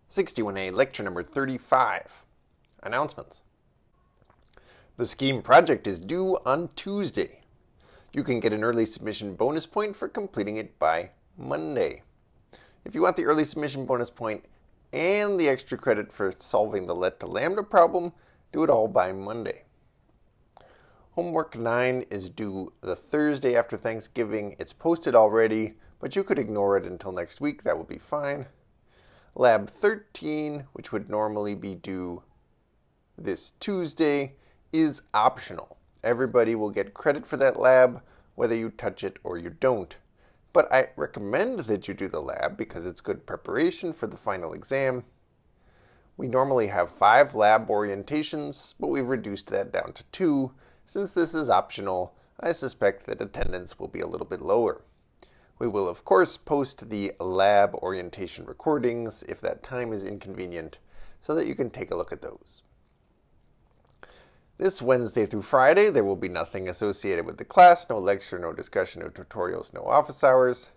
61A lecture number 35. Announcements. The Scheme project is due on Tuesday. You can get an early submission bonus point for completing it by Monday. If you want the early submission bonus point and the extra credit for solving the let to lambda problem, do it all by Monday. Homework 9 is due the Thursday after Thanksgiving. It's posted already, but you could ignore it until next week. That would be fine. Lab 13, which would normally be due this Tuesday, is optional. Everybody will get credit for that lab, whether you touch it or you don't. But I recommend that you do the lab because it's good preparation for the final exam. We normally have 5 lab orientations, but we've reduced that down to 2. Since this is optional, I suspect that attendance will be a little bit lower. We will, of course, post the lab orientation recordings if that time is inconvenient, so that you can take a look at those. This Wednesday through Friday, there will be nothing associated with the class, no lecture, no discussion, no tutorials, no office hours.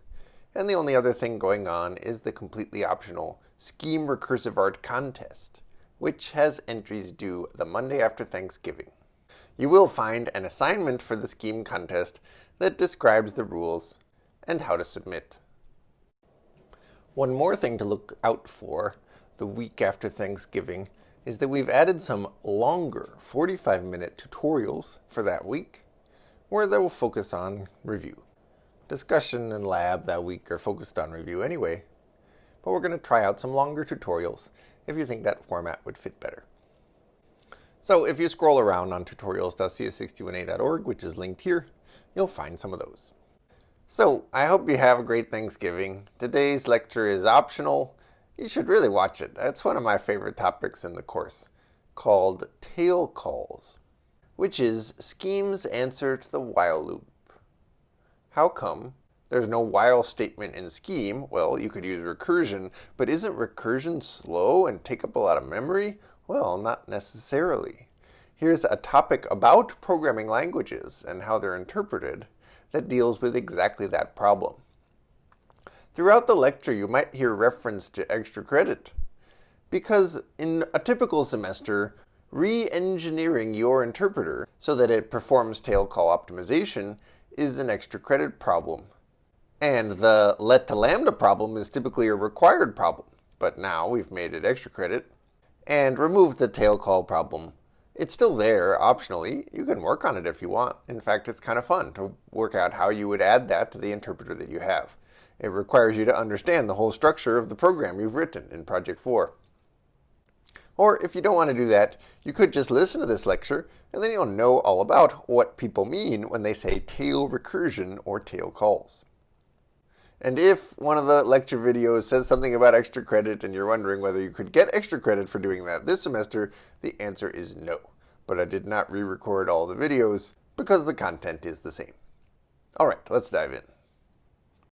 And the only other thing going on is the completely optional Scheme Recursive Art Contest, which has entries due the Monday after Thanksgiving. You will find an assignment for the Scheme contest that describes the rules and how to submit. One more thing to look out for the week after Thanksgiving is that we've added some longer 45-minute tutorials for that week where they will focus on review. Discussion and lab that week are focused on review anyway, but we're going to try out some longer tutorials if you think that format would fit better. So if you scroll around on tutorials.cs61a.org, which is linked here, you'll find some of those. So I hope you have a great Thanksgiving. Today's lecture is optional. You should really watch it. That's one of my favorite topics in the course, called tail calls, which is Scheme's answer to the while loop. How come there's no while statement in Scheme? Well, you could use recursion, but isn't recursion slow and take up a lot of memory? Well, not necessarily. Here's a topic about programming languages and how they're interpreted that deals with exactly that problem. Throughout the lecture, you might hear reference to extra credit, because in a typical semester, re-engineering your interpreter so that it performs tail call optimization is an extra credit problem. And the let to lambda problem is typically a required problem, but now we've made it extra credit and removed the tail call problem. It's still there, optionally. You can work on it if you want. In fact, it's kind of fun to work out how you would add that to the interpreter that you have. It requires you to understand the whole structure of the program you've written in Project 4. Or if you don't want to do that, you could just listen to this lecture, and then you'll know all about what people mean when they say tail recursion or tail calls. And if one of the lecture videos says something about extra credit and you're wondering whether you could get extra credit for doing that this semester, the answer is no. But I did not re-record all the videos because the content is the same. All right, let's dive in.